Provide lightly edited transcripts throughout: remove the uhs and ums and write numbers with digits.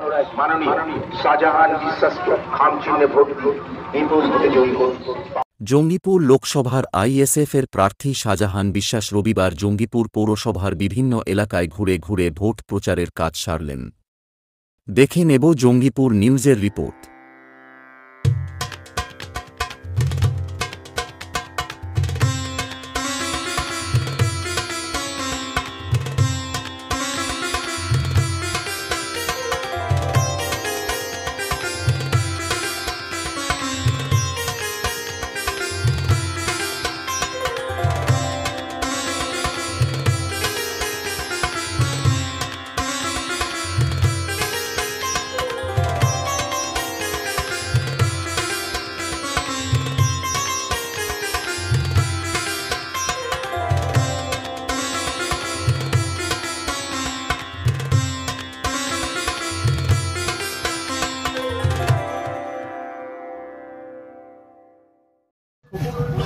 পুনরায় মাননীয় শাহজাহান বিশ্বাসকে খাম চিহ্নে ভোট দিয়ে নির্দোষ হতে জয়ী করুন। জঙ্গিপুর লোকসভার আইএসএফের প্রার্থী শাহজাহান বিশ্বাস রবিবার জঙ্গিপুর পৌরসভার বিভিন্ন এলাকায় ঘুরে ঘুরে ভোট প্রচারের কাজ সারলেন। দেখে নেব জঙ্গিপুর নিউজের রিপোর্ট।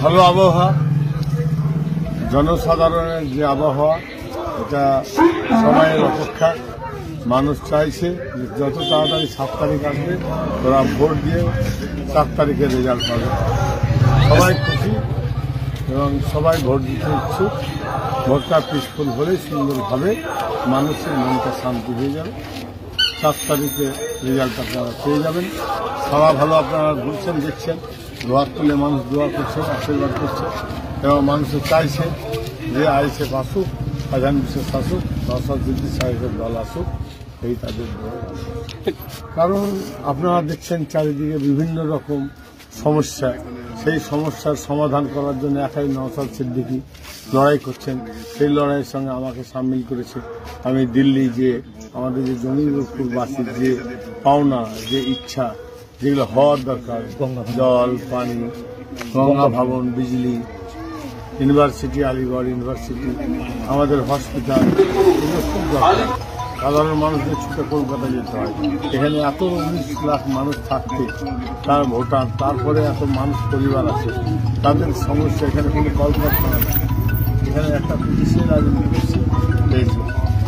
ভালো আবহাওয়া, জনসাধারণের যে আবহাওয়া, এটা সময়ের অপেক্ষা। মানুষ চাইছে যে যত তাড়াতাড়ি 7 তারিখ আসবে ওরা ভোট দিয়ে 7 তারিখে রেজাল্ট পাবে। সবাই খুশি এবং সবাই ভোট দিতে ইচ্ছুক। ভোটটা পিসফুল হলে সুন্দরভাবে মানুষের মনটা শান্তি হয়ে যাবে। 7 তারিখে রেজাল্ট আপনারা পেয়ে যাবেন। সবাই ভালো আপনারা ঘুরছেন, দেখছেন, দোয়ার তুলে মানুষ দোয়া করছে, আশীর্বাদ করছে এবং মানুষের চাইছে যে আইএসএফ আসুক, শাহজাহান বিশ্বাস আসুক, নওশাদউদ্দিন সাহেবের দল আসুক, এই তাদের দল। কারণ আপনারা দেখছেন চারিদিকে বিভিন্ন রকম সমস্যা, সেই সমস্যার সমাধান করার জন্য একাই নওশাদ সিদ্দিকী লড়াই করছেন। সেই লড়াইয়ের সঙ্গে আমাকে সামিল করেছে। আমি দিল্লি যে আমাদের যে জঙ্গিপুরবাসীর যে পাওনা, যে ইচ্ছা, যেগুলো হওয়ার দরকার, জল, পানি, গঙ্গা ভবন, বিজলি, ইউনিভার্সিটি, আলিগড় ইউনিভার্সিটি, আমাদের হসপিটাল, এগুলো খুব দরকার। সাধারণ মানুষদের ছুটে কলকাতা যেতে হয়। এখানে এত 19 লাখ মানুষ থাকতে, তার ভোটার, তারপরে এত মানুষ পরিবার আছে, তাদের সমস্যা। এখানে কোনো কলকারখানা নেই, এখানে একটা ব্রিটিশের রাজনীতি পেয়েছে।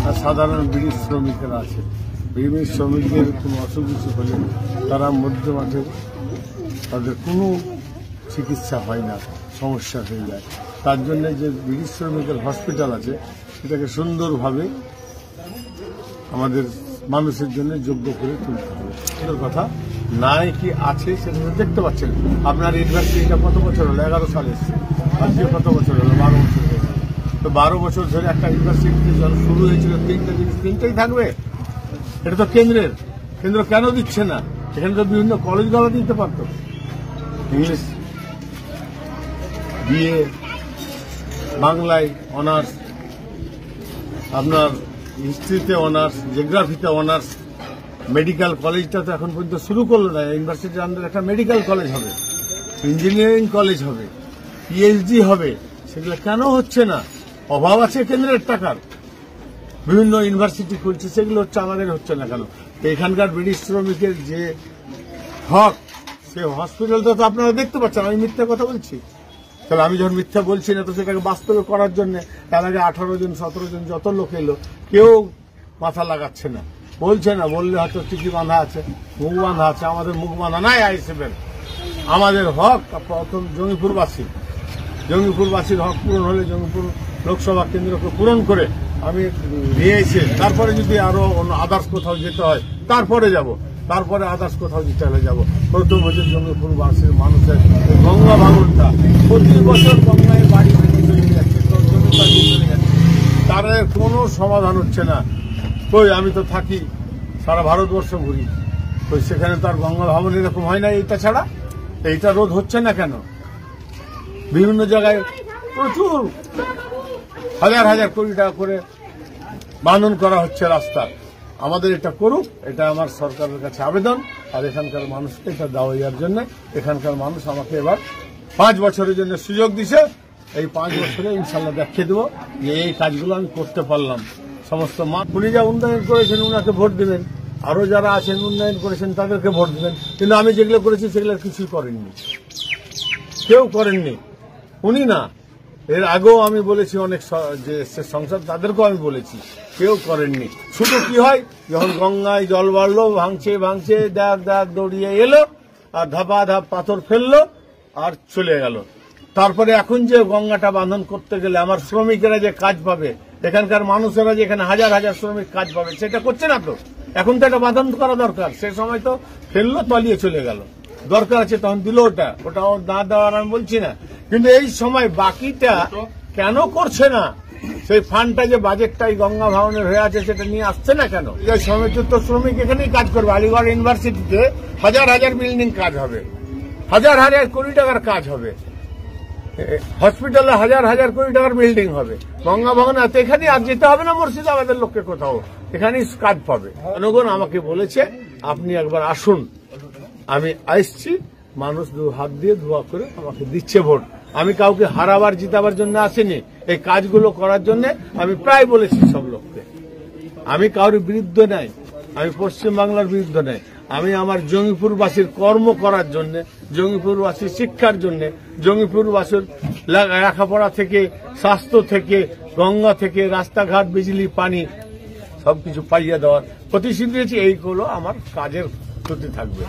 আর সাধারণ ব্রিটিশ শ্রমিকেরা আছে। ব্রিটিশ শ্রমিকদের কোনো অসুখ বিসুখ হলে তারা মধ্যমাঠে, তাদের কোনো চিকিৎসা হয় না, সমস্যা হয়ে যায়। তার জন্য যে ব্রিটিশ শ্রমিকের হসপিটাল আছে সেটাকে সুন্দরভাবে আমাদের মানুষের জন্য যোগ্য করে তুলতে হবে। এর কথা নাই কি আছে সেটা দেখতে পাচ্ছেন। আপনার ইউনিভার্সিটিটা কত বছর হলো? 11 সাল এসছে। আজকে কত বছর হলো? 12 বছর হয়ে গেল। তো 12 বছর ধরে একটা ইউনিভার্সিটি যখন শুরু হয়েছিল, 3টে জিনিস 3টাই থাকবে। এটা তো কেন্দ্রের। কেন্দ্র কেন দিচ্ছে না? এখানে তো বিভিন্ন কলেজগুলো দিতে পারত। ইংলিশ, বিএ, বাংলায় অনার্স, আপনার হিস্ট্রিতে অনার্স, জিওগ্রাফিতে অনার্স, মেডিকেল কলেজটা তো এখন পর্যন্ত শুরু করলো না। ইউনিভার্সিটির আন্ডারে একটা মেডিকেল কলেজ হবে, ইঞ্জিনিয়ারিং কলেজ হবে, পিএইচডি হবে। সেগুলো কেন হচ্ছে না? অভাব আছে কেন্দ্রের টাকার। বিভিন্ন ইউনিভার্সিটি খুলছে, সেগুলো হচ্ছে, আমাদের হচ্ছে না কেন? এখানকার ব্রিটিশ শ্রমিকের যে হক, সে হসপিটালটা তো আপনারা দেখতে পাচ্ছেন। আমি মিথ্যা কথা বলছি? তাহলে আমি যখন মিথ্যা বলছি না, তো সেটাকে বাস্তবে করার জন্য তার আগে 18 জন 17 জন যত লোক এলো, কেউ মাথা লাগাচ্ছে না, বলছে না। বললে হয়তো টিকি বাঁধা আছে, মুখ বাঁধা আছে। আমাদের মুখ বাঁধা নাই আইএসএফের। আমাদের হক প্রথম জঙ্গিপুরবাসীর হক পূরণ হলে, জঙ্গিপুর লোকসভা কেন্দ্রকে পূরণ করে আমি নিয়েছি। তারপরে যদি আরো আদার্স কোথাও যেতে হয় তারপরে যাব, তারপরে আদার্স কোথাও যেতে হলে যাব। প্রথম হচ্ছে জঙ্গিপুরবাসীর মানুষের গঙ্গা ভাঙনটা। প্রতি বছর গঙ্গায় বাড়ি ভেঙে চলে যাচ্ছে, তার কোনো সমাধান হচ্ছে না। কই, আমি তো থাকি, সারা ভারতবর্ষ ঘুরি, কই সেখানে তার গঙ্গা ভাঙন এরকম হয় না। এইটা ছাড়া এইটা রোধ হচ্ছে না কেন? বিভিন্ন জায়গায় প্রচুর হাজার হাজার কোটি টাকা করে বাঁধন করা হচ্ছে রাস্তা। আমাদের এটা করুক, এটা আমার সরকারের কাছে আবেদন। আর এখানকার মানুষকে এটা দেওয়ার জন্য এখানকার মানুষ আমাকে এবার 5 বছরের জন্য সুযোগ দিছে। এই 5 বছরে ইনশাল্লাহ দেখিয়ে দেবো যে এই কাজগুলো আমি করতে পারলাম। সমস্ত উনি যা উন্নয়ন করেছেন ওনাকে ভোট দেবেন, আরো যারা আছেন উন্নয়ন করেছেন তাদেরকে ভোট দেবেন। কিন্তু আমি যেগুলো করেছি সেগুলো কিছুই করেননি, কেউ করেননি। উনি না, এর আগেও আমি বলেছি অনেক যে সংসদ তাদেরকেও আমি বলেছি, কেউ করেননি। শুধু কি হয়, যখন গঙ্গায় জল বাড়লো, ভাঙছে দেখ দৌড়িয়ে এলো আর ধাপা ধাপ পাথর ফেললো আর চলে গেল। তারপরে এখন যে গঙ্গাটা বাঁধন করতে গেলে আমার শ্রমিকেরা যে কাজ পাবে, এখানকার মানুষেরা যে এখানে হাজার হাজার শ্রমিক কাজ পাবে, সেটা করছে না তো। এখন তো এটা বাঁধন করা দরকার। সে সময় তো ফেললো, তলিয়ে চলে গেল। দরকার আছে তখন দিল ওটাও না দেওয়ার আমি বলছি না, কিন্তু এই সময় বাকিটা কেন করছে না? সেই ফান্ডটা যে বাজেটটাই গঙ্গা ভাঙনের হয়ে আছে সেটা নিয়ে আসছে না কেন? এই সমিতির তো শ্রমিক এখানেই কাজ করবে। আলিগড় ইউনিভার্সিটিতে হাজার হাজার বিল্ডিং কাজ হবে, হাজার হাজার কোটি টাকার কাজ হবে, হসপিটালে হাজার হাজার কোটি টাকার বিল্ডিং হবে। গঙ্গা ভাঙনে এখানে আর যেতে হবে না মুর্শিদাবাদের লোককে কোথাও, এখানেই কাজ পাবে। জনগণ আমাকে বলেছে আপনি একবার আসুন। আমি আসছি, মানুষ দু হাত দিয়ে ধোয়া করে আমাকে দিচ্ছে ভোট। আমি কাউকে হারাবার জিতাবার জন্য আসিনি, এই কাজগুলো করার জন্য। আমি প্রায় বলেছি সব লোককে, আমি কারোর বিরুদ্ধে নাই, আমি পশ্চিমবাংলার বিরুদ্ধে নাই। আমি আমার জঙ্গিপুরবাসীর কর্ম করার জন্য, জঙ্গিপুরবাসীর শিক্ষার জন্য, জঙ্গিপুরবাসীর লেখাপড়া থেকে, স্বাস্থ্য থেকে, গঙ্গা থেকে, রাস্তাঘাট, বিজলি, পানি সবকিছু পাইয়ে দেওয়ার প্রতিশ্রুতি দিয়েছি। এইগুলো আমার কাজের প্রতি থাকবে।